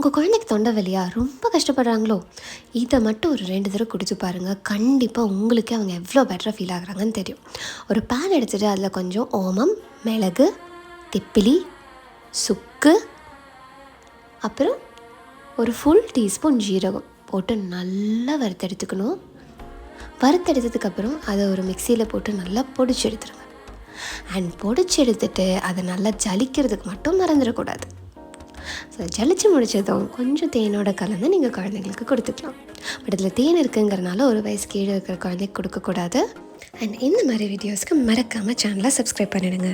உங்கள் குழந்தைக்கு தொண்டை வலியா ரொம்ப கஷ்டப்படுறாங்களோ, இதை மட்டும் ஒரு 2 தடவை குடிச்சு பாருங்கள். கண்டிப்பாக உங்களுக்கே அவங்க எவ்வளோ பெட்டராக ஃபீல் ஆகுறாங்கன்னு தெரியும். ஒரு பேன் எடுத்துகிட்டு அதில் கொஞ்சம் ஓமம், மிளகு, திப்பிலி, சுக்கு, அப்புறம் ஒரு ஃபுல் டீஸ்பூன் ஜீரகம் போட்டு நல்லா வறுத்தெடுத்துக்கணும். வறுத்தெடுத்ததுக்கப்புறம் அதை ஒரு மிக்சியில் போட்டு நல்லா பொடிச்சு எடுத்துருங்க. அண்ட் பொடிச்சு எடுத்துட்டு அதை நல்லா ஜலிக்கிறதுக்கு மட்டும் மறந்துடக்கூடாது. ஸோ ஜலிச்சு முடித்ததும் கொஞ்சம் தேனோட கலந்து நீங்கள் குழந்தைங்களுக்கு கொடுத்துக்கலாம். பட் இதில் தேன் இருக்குங்கிறனால ஒரு வயசு கீழே இருக்கிற குழந்தைக்கு கொடுக்கக்கூடாது. அண்ட் இந்த மாதிரி வீடியோஸ்க்கு மறக்காமல் சேனலை சப்ஸ்கிரைப் பண்ணிடுங்க.